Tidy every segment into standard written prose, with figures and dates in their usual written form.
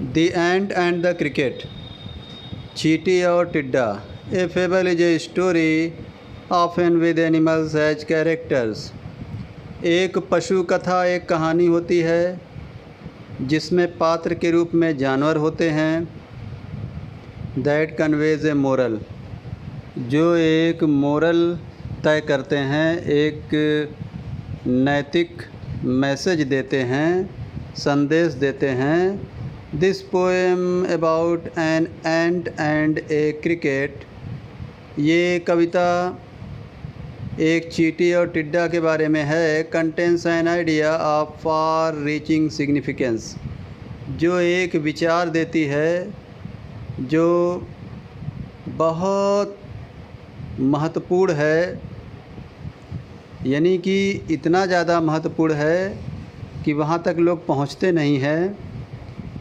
The ant and the cricket, चींटी और टिड्डा। A fable is a story often with animals as characters. एक पशु कथा एक कहानी होती है जिसमें पात्र के रूप में जानवर होते हैं। दैट कन्वेज ए मोरल, जो एक मोरल तय करते हैं, एक नैतिक मैसेज देते हैं, संदेश देते हैं। This poem about an ant and A cricket, ये कविता एक चींटी और टिड्डा के बारे में है। Contains an idea of far reaching significance, जो एक विचार देती है जो बहुत महत्वपूर्ण है, यानी कि इतना ज़्यादा महत्वपूर्ण है कि वहाँ तक लोग पहुँचते नहीं हैं।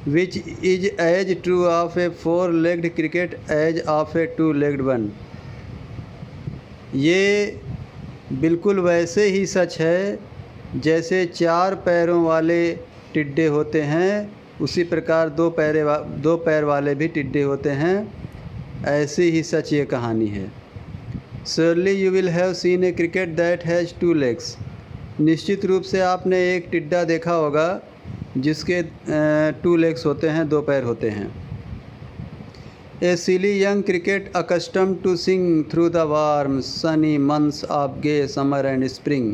Which is as true of a 4-legged cricket as of a 2-legged one. ये बिल्कुल वैसे ही सच है जैसे 4 पैरों वाले टिड्डे होते हैं, उसी प्रकार 2 पैर वाले भी टिड्डे होते हैं। ऐसी ही सच ये कहानी है। Surely you will have seen a cricket that has 2 legs। निश्चित रूप से आपने एक टिड्डा देखा होगा जिसके 2 legs होते हैं, 2 पैर होते हैं। A silly young cricket accustomed to sing through the warm sunny months of gay summer and spring।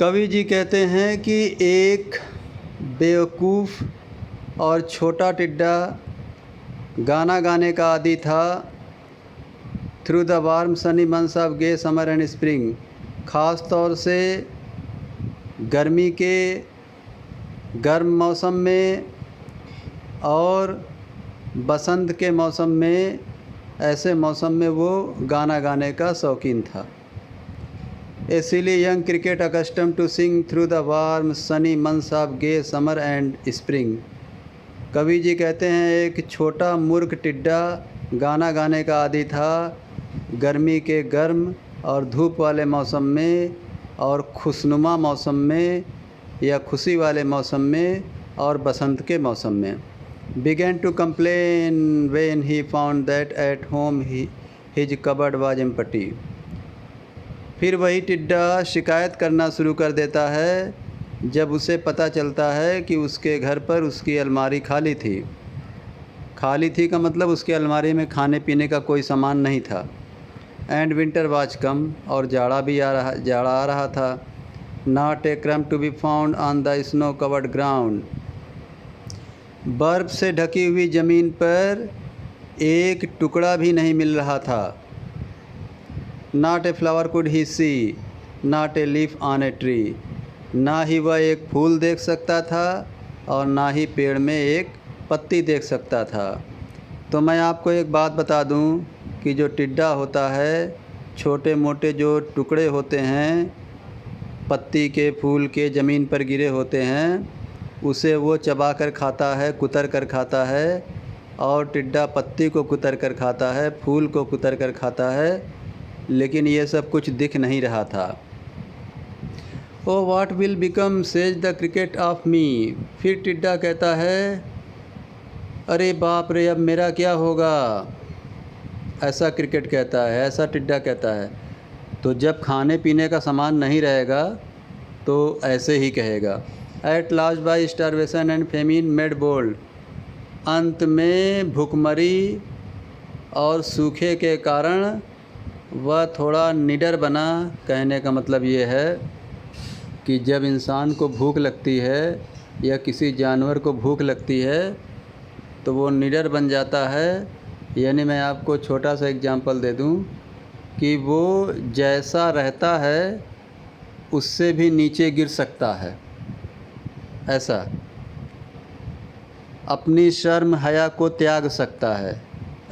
कवि जी कहते हैं कि एक बेवकूफ़ और छोटा टिड्डा गाना गाने का आदी था। Through the warm sunny months of gay summer and spring, ख़ास तौर से गर्मी के गर्म मौसम में और बसंत के मौसम में, ऐसे मौसम में वो गाना गाने का शौकीन था। A silly young cricket accustomed to sing through the warm sunny months of gay summer and spring. कवि जी कहते हैं एक छोटा मूर्ख टिड्डा गाना गाने का आदी था गर्मी के गर्म और धूप वाले मौसम में और खुशनुमा मौसम में या खुशी वाले मौसम में और बसंत के मौसम में। began to complain when he found that at home his cupboard was empty। फिर वही टिड्डा शिकायत करना शुरू कर देता है जब उसे पता चलता है कि उसके घर पर उसकी अलमारी खाली थी। खाली थी का मतलब उसकी अलमारी में खाने पीने का कोई सामान नहीं था। एंड विंटर वाज कम, और जाड़ा आ रहा था। Not a crumb to be found on the snow covered ground. बर्फ़ से ढकी हुई ज़मीन पर एक टुकड़ा भी नहीं मिल रहा था। Not a flower could he see, not a leaf on a tree. ना ही वह एक फूल देख सकता था और ना ही पेड़ में एक पत्ती देख सकता था। तो मैं आपको एक बात बता दूं कि जो टिड्डा होता है, छोटे मोटे जो टुकड़े होते हैं पत्ती के, फूल के, ज़मीन पर गिरे होते हैं, उसे वो चबा कर खाता है, कुतर कर खाता है। और टिड्डा पत्ती को कुतर कर खाता है, फूल को कुतर कर खाता है, लेकिन ये सब कुछ दिख नहीं रहा था। Oh what will become says the cricket of me. फिर टिड्डा कहता है अरे बाप रे, अब मेरा क्या होगा। ऐसा क्रिकेट कहता है, ऐसा टिड्डा कहता है। तो जब खाने पीने का सामान नहीं रहेगा तो ऐसे ही कहेगा। At last by starvation and famine made bold. अंत में भूखमरी और सूखे के कारण वह थोड़ा निडर बना। कहने का मतलब ये है कि जब इंसान को भूख लगती है या किसी जानवर को भूख लगती है तो वो निडर बन जाता है। यानी मैं आपको छोटा सा एग्जांपल दे दूं कि वो जैसा रहता है उससे भी नीचे गिर सकता है। ऐसा अपनी शर्म हया को त्याग सकता है,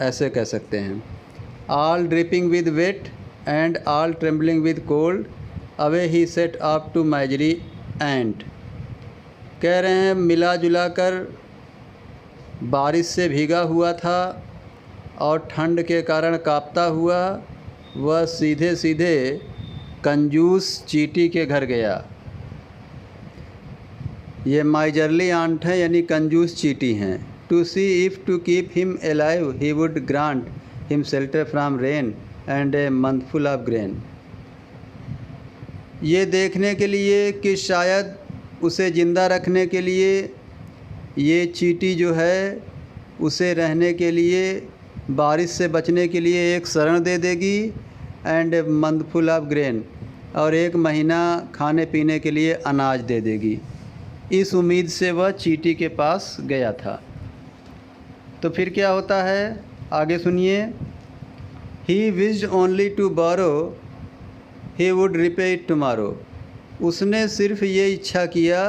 ऐसे कह सकते हैं। All dripping with wet and all trembling with cold away he set up to misery ant. कह रहे हैं मिला जुला कर बारिश से भीगा हुआ था और ठंड के कारण कांपता हुआ वह सीधे सीधे कंजूस चींटी के घर गया। ये माइजरली आंट हैं यानी कंजूस चींटी हैं। To see if to keep him alive he would grant him shelter from rain and a mouthful of grain. ये देखने के लिए कि शायद उसे ज़िंदा रखने के लिए ये चींटी जो है उसे रहने के लिए, बारिश से बचने के लिए एक शरण दे देगी and a mouthful of grain, और 1 महीना खाने पीने के लिए अनाज दे देगी। इस उम्मीद से वह चींटी के पास गया था। तो फिर क्या होता है आगे सुनिए। He wished only to borrow he would repay it tomorrow. उसने सिर्फ ये इच्छा किया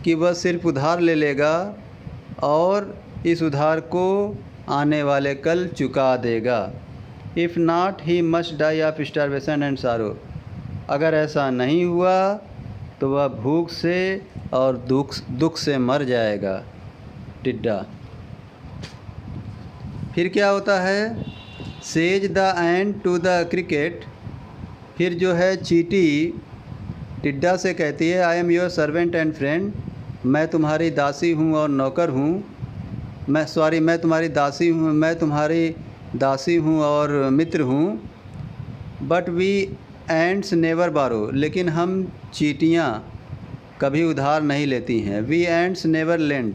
कि वह सिर्फ उधार ले लेगा और इस उधार को आने वाले कल चुका देगा। If not he must die of starvation and sorrow. अगर ऐसा नहीं हुआ तो वह भूख से और दुख से मर जाएगा। टिड्डा। फिर क्या होता है। Says the ant to the cricket. फिर जो है चींटी टिड्डा से कहती है, I am your servant and friend. मैं तुम्हारी दासी हूँ और नौकर हूँ। मैं तुम्हारी दासी हूँ और मित्र हूँ। बट वी एंड्स नेवर बारो। लेकिन हम चींटियाँ कभी उधार नहीं लेती हैं। We ants never lend.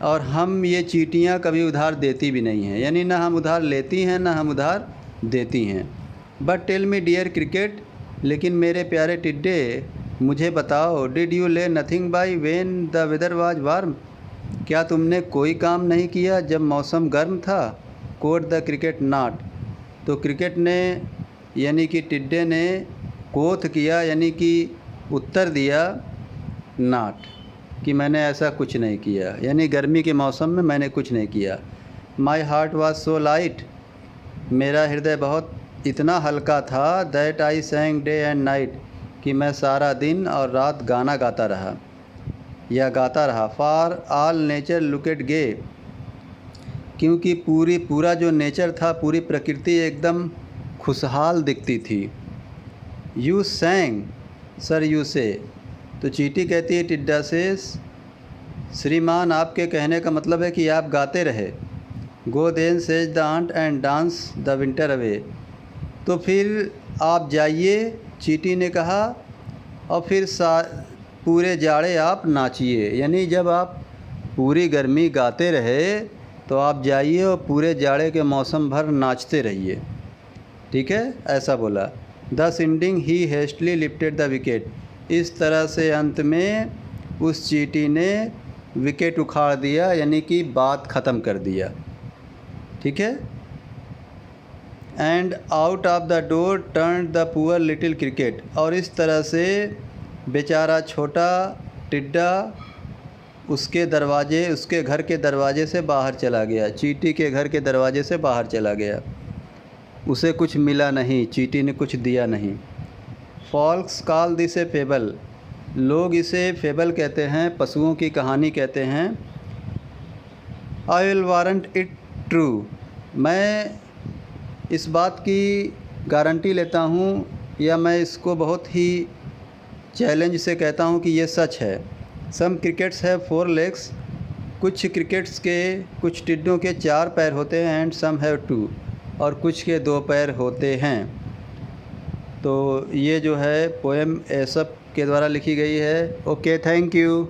और हम ये चींटियाँ कभी उधार देती भी नहीं हैं, यानी ना हम उधार लेती हैं ना हम उधार देती हैं। But tell me dear cricket. लेकिन मेरे प्यारे टिड्डे मुझे बताओ, did you lay nothing by when the weather was warm. क्या तुमने कोई काम नहीं किया जब मौसम गर्म था। Quoth the cricket not. तो क्रिकेट ने यानी कि टिड्डे ने कोथ किया यानी कि उत्तर दिया नॉट, कि मैंने ऐसा कुछ नहीं किया, यानी गर्मी के मौसम में मैंने कुछ नहीं किया। My heart was so light. मेरा हृदय बहुत इतना हल्का था। That I सैंग day and night. कि मैं सारा दिन और रात गाना गाता रहा। फॉर ऑल नेचर लुकेड गे। क्योंकि पूरा जो नेचर था, पूरी प्रकृति एकदम खुशहाल दिखती थी। यू सैंग सर यू से। तो चींटी कहती है टिड्डा से, श्रीमान आपके कहने का मतलब है कि आप गाते रहे। Go then says the ant and dance the winter away. तो फिर आप जाइए, चींटी ने कहा, और फिर पूरे जाड़े आप नाचिए। यानी जब आप पूरी गर्मी गाते रहे तो आप जाइए और पूरे जाड़े के मौसम भर नाचते रहिए। ठीक है, ऐसा बोला। दस ending he hastily lifted the wicket. इस तरह से अंत में उस चींटी ने विकेट उखाड़ दिया, यानी कि बात ख़त्म कर दिया। ठीक है। And out of the door turn the poor little cricket. और इस तरह से बेचारा छोटा टिड्डा उसके घर के दरवाजे से बाहर चला गया। चींटी के घर के दरवाजे से बाहर चला गया। उसे कुछ मिला नहीं, चींटी ने कुछ दिया नहीं। Folks call this A fable. लोग इसे फेबल कहते हैं, पशुओं की कहानी कहते हैं। I will warrant it true. मैं इस बात की गारंटी लेता हूँ, या मैं इसको बहुत ही चैलेंज से कहता हूँ कि ये सच है। Some crickets have 4 legs। कुछ टिड्डों के 4 पैर होते हैं। And some have 2। और कुछ के 2 पैर होते हैं। तो ये जो है पोएम एसप के द्वारा लिखी गई है। Okay, thank you.